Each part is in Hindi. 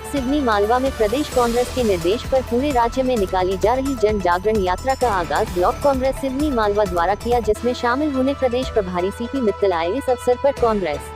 सिवनी मालवा में प्रदेश कांग्रेस के निर्देश पर पूरे राज्य में निकाली जा रही जन जागरण यात्रा का आगाज ब्लॉक कांग्रेस सिवनी मालवा द्वारा किया, जिसमें शामिल होने प्रदेश प्रभारी सीपी मित्तल आए। इस अवसर पर कांग्रेस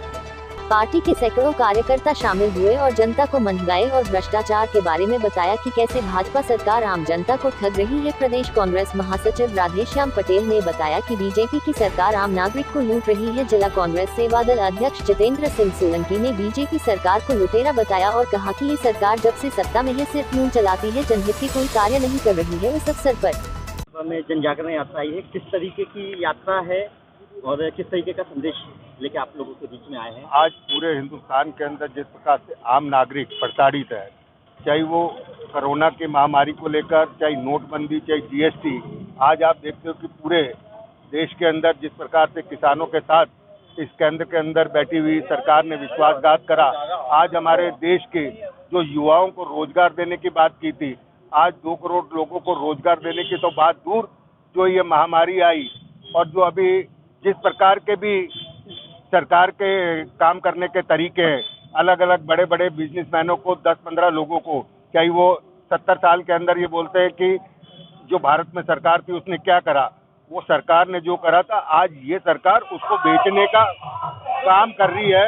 पार्टी के सैकड़ों कार्यकर्ता शामिल हुए और जनता को महंगाई और भ्रष्टाचार के बारे में बताया कि कैसे भाजपा सरकार आम जनता को ठग रही है। प्रदेश कांग्रेस महासचिव राधेश्याम पटेल ने बताया कि बीजेपी की सरकार आम नागरिक को लूट रही है। जिला कांग्रेस सेवा दल अध्यक्ष जितेंद्र सिंह सोलंकी ने बीजेपी सरकार को लुटेरा बताया और कहा कि ये सरकार जब से सत्ता में है सिर्फ नून चलाती है, जनहित की कोई कार्य नहीं कर रही है। इस अवसर पर में जन जागरण यात्रा आई है, किस तरीके की यात्रा है और किस तरीके का संदेश लेके आप लोगों के बीच में आए हैं? आज पूरे हिंदुस्तान के अंदर जिस प्रकार से आम नागरिक प्रताड़ित है, चाहे वो कोरोना की महामारी को लेकर, चाहे नोटबंदी, चाहे जीएसटी, आज आप देखते हो कि पूरे देश के अंदर जिस प्रकार से किसानों के साथ इस केंद्र के अंदर बैठी हुई सरकार ने विश्वासघात करा। आज हमारे देश के जो युवाओं को रोजगार देने की बात की थी, आज 2 करोड़ लोगों को रोजगार देने की तो बात दूर, जो ये महामारी आई और जो अभी जिस प्रकार के भी सरकार के काम करने के तरीके हैं, अलग अलग बड़े बड़े बिजनेसमैनों को 10-15 लोगों को, चाहे वो 70 साल के अंदर ये बोलते हैं कि जो भारत में सरकार थी उसने क्या करा, वो सरकार ने जो करा था, आज ये सरकार उसको बेचने का काम कर रही है,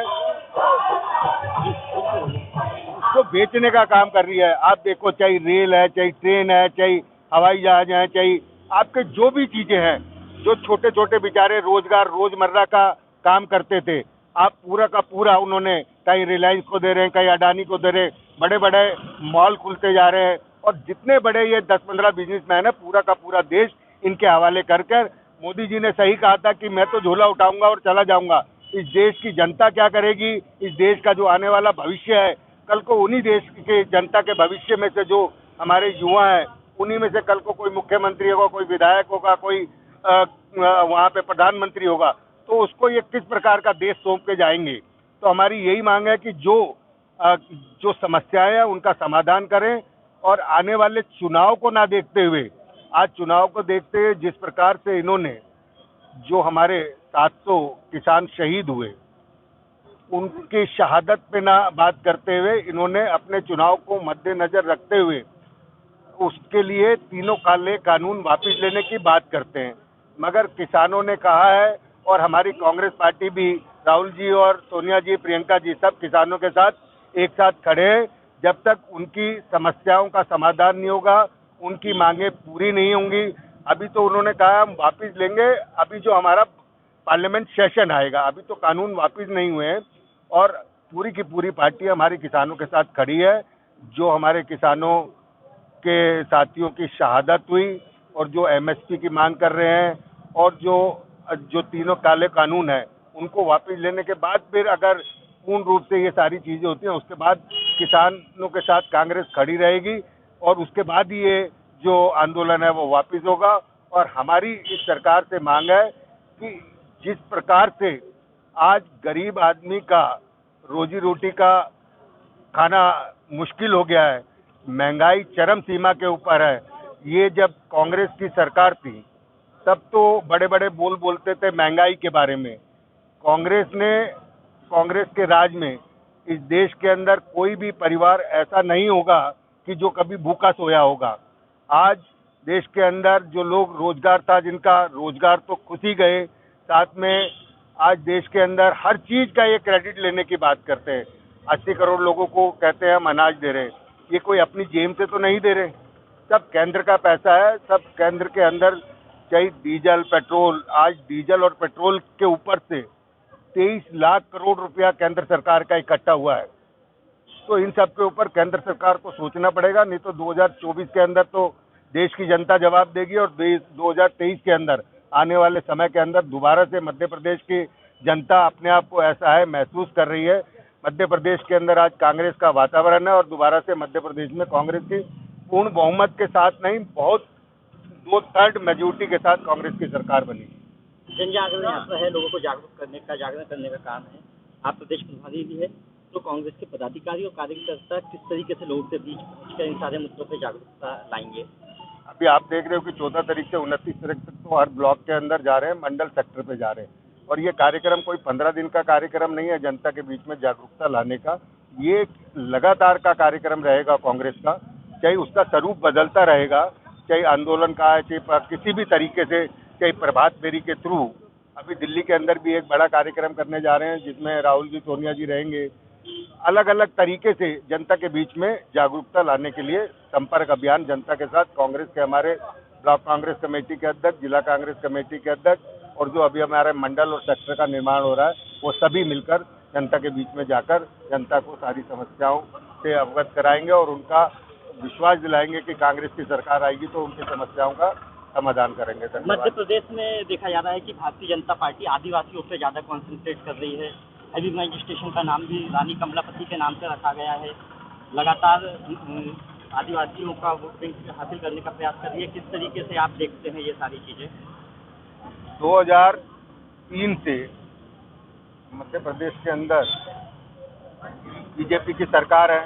उसको बेचने का काम कर रही है। आप देखो, चाहे रेल है, चाहे ट्रेन है, चाहे हवाई जहाज है, चाहे आपके जो भी चीजें हैं, जो छोटे छोटे बेचारे रोजगार रोजमर्रा का काम करते थे, आप पूरा का पूरा उन्होंने कहीं रिलायंस को दे रहे हैं, कहीं अडानी को दे रहे हैं, बड़े बड़े मॉल खुलते जा रहे हैं और जितने बड़े ये 10-15 बिजनेसमैन है, पूरा का पूरा देश इनके हवाले कर मोदी जी ने सही कहा था कि मैं तो झोला उठाऊंगा और चला जाऊंगा। इस देश की जनता क्या करेगी, इस देश का जो आने वाला भविष्य है, कल को उन्हीं देश के जनता के भविष्य में से जो हमारे युवा हैं, उन्हीं में से कल को कोई मुख्यमंत्री होगा, कोई विधायक होगा, कोई वहाँ पे प्रधानमंत्री होगा, तो उसको ये किस प्रकार का देश सौंप के जाएंगे। तो हमारी यही मांग है कि जो समस्याएं हैं उनका समाधान करें और आने वाले चुनाव को ना देखते हुए, आज चुनाव को देखते हुए जिस प्रकार से इन्होंने जो हमारे 700 किसान शहीद हुए, उनकी शहादत पे ना बात करते हुए इन्होंने अपने चुनाव को मद्देनजर रखते हुए उसके लिए तीनों काले कानून वापस लेने की बात करते हैं। मगर किसानों ने कहा है और हमारी कांग्रेस पार्टी भी, राहुल जी और सोनिया जी, प्रियंका जी, सब किसानों के साथ एक साथ खड़े हैं। जब तक उनकी समस्याओं का समाधान नहीं होगा, उनकी मांगे पूरी नहीं होंगी। अभी तो उन्होंने कहा हम वापस लेंगे, अभी जो हमारा पार्लियामेंट सेशन आएगा, अभी तो कानून वापस नहीं हुए हैं और पूरी की पूरी पार्टी हमारे किसानों के साथ खड़ी है। जो हमारे किसानों के साथियों की शहादत हुई और जो एमएसपी की मांग कर रहे हैं और जो तीनों काले कानून है उनको वापस लेने के बाद फिर अगर पूर्ण रूप से ये सारी चीजें होती हैं, उसके बाद किसानों के साथ कांग्रेस खड़ी रहेगी और उसके बाद ये जो आंदोलन है वो वापस होगा। और हमारी इस सरकार से मांग है कि जिस प्रकार से आज गरीब आदमी का रोजी रोटी का खाना मुश्किल हो गया है, महंगाई चरम सीमा के ऊपर है। ये जब कांग्रेस की सरकार थी तब तो बड़े बड़े बोलते थे महंगाई के बारे में। कांग्रेस के राज में इस देश के अंदर कोई भी परिवार ऐसा नहीं होगा कि जो कभी भूखा सोया होगा। आज देश के अंदर जो लोग रोजगार था, जिनका रोजगार तो खुद ही गए, साथ में आज देश के अंदर हर चीज का ये क्रेडिट लेने की बात करते हैं। 80 करोड़ लोगों को कहते हैं हम अनाज दे रहे हैं, ये कोई अपनी जेब से तो नहीं दे रहे, सब केंद्र का पैसा है। सब केंद्र के अंदर चाहे डीजल पेट्रोल, आज डीजल और पेट्रोल के ऊपर से 23 लाख करोड़ रुपया केंद्र सरकार का इकट्ठा हुआ है। तो इन सब के ऊपर केंद्र सरकार को सोचना पड़ेगा, नहीं तो 2024 के अंदर तो देश की जनता जवाब देगी और 2023 के अंदर आने वाले समय के अंदर दोबारा से मध्य प्रदेश की जनता अपने आप को ऐसा है महसूस कर रही है। मध्य प्रदेश के अंदर आज कांग्रेस का वातावरण है और दोबारा से मध्य प्रदेश में कांग्रेस की पूर्ण बहुमत के साथ नहीं, बहुत 2/3 मेजोरिटी के साथ कांग्रेस की सरकार बनी। जन जागरण यात्रा है, लोगों को जागरण करने का काम है। आप प्रदेश प्रभारी भी है, तो कांग्रेस के पदाधिकारी और कार्यकर्ता किस तरीके से लोगों के बीच पहुंचकर इन सारे मुद्दों पर जागरूकता लाएंगे? अभी आप देख रहे हो कि 14 तारीख से 29 तारीख तक तो हर ब्लॉक के अंदर जा रहे हैं, मंडल सेक्टर पे जा रहे हैं और ये कार्यक्रम कोई 15 दिन का कार्यक्रम नहीं है जनता के बीच में जागरूकता लाने का। ये लगातार का कार्यक्रम रहेगा कांग्रेस का, चाहे उसका स्वरूप बदलता रहेगा, चाहे आंदोलन का है, चाहे किसी भी तरीके से, चाहे प्रभात फेरी के थ्रू। अभी दिल्ली के अंदर भी एक बड़ा कार्यक्रम करने जा रहे हैं जिसमें राहुल जी, सोनिया जी रहेंगे। अलग अलग तरीके से जनता के बीच में जागरूकता लाने के लिए संपर्क अभियान जनता के साथ कांग्रेस के हमारे ब्लॉक कांग्रेस कमेटी के अध्यक्ष, जिला कांग्रेस कमेटी के अध्यक्ष और जो अभी हमारे मंडल और सेक्टर का निर्माण हो रहा है, वो सभी मिलकर जनता के बीच में जाकर जनता को सारी समस्याओं से अवगत कराएंगे और उनका विश्वास दिलाएंगे कि कांग्रेस की सरकार आएगी तो उनकी समस्याओं का समाधान करेंगे। मध्य धन्यवाद। प्रदेश में देखा जा रहा है कि भारतीय जनता पार्टी आदिवासियों पे ज़्यादा कॉन्सेंट्रेट कर रही है। हबीबगंज स्टेशन का नाम भी रानी कमलापति के नाम से रखा गया है। लगातार आदिवासियों का वोटिंग हासिल करने का प्रयास कर रही है। किस तरीके से आप देखते हैं ये सारी चीज़ें? 2003 से मध्य प्रदेश के अंदर बीजेपी की सरकार है।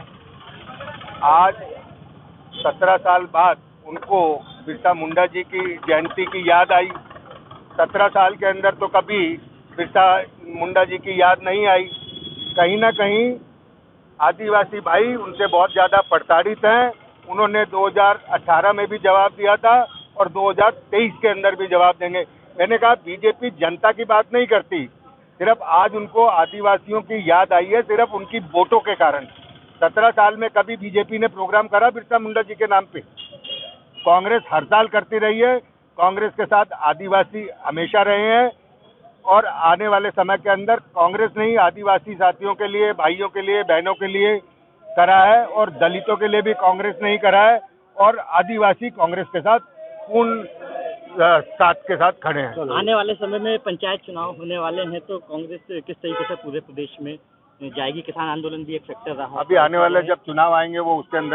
आज 17 साल बाद उनको बिरसा मुंडा जी की जयंती की याद आई। 17 साल के अंदर तो कभी बिरसा मुंडा जी की याद नहीं आई। कहीं ना कहीं आदिवासी भाई उनसे बहुत ज़्यादा प्रताड़ित हैं। उन्होंने 2018 में भी जवाब दिया था और 2023 के अंदर भी जवाब देंगे। मैंने कहा बीजेपी जनता की बात नहीं करती, सिर्फ आज उनको आदिवासियों की याद आई है सिर्फ उनकी वोटों के कारण। 17 साल में कभी बीजेपी ने प्रोग्राम करा बिरसा मुंडा जी के नाम पे? कांग्रेस हर साल करती रही है। कांग्रेस के साथ आदिवासी हमेशा रहे हैं और आने वाले समय के अंदर कांग्रेस ने ही आदिवासी साथियों के लिए, भाइयों के लिए, बहनों के लिए करा है और दलितों के लिए भी कांग्रेस ने ही करा है और आदिवासी कांग्रेस के साथ पूर्ण साथ के साथ खड़े हैं। आने वाले समय में पंचायत चुनाव होने वाले हैं तो कांग्रेस किस तरीके से पूरे प्रदेश में जाएगी? किसान आंदोलन भी एक फैक्टर रहा। अभी आने वाले जब चुनाव आएंगे वो उसके अंदर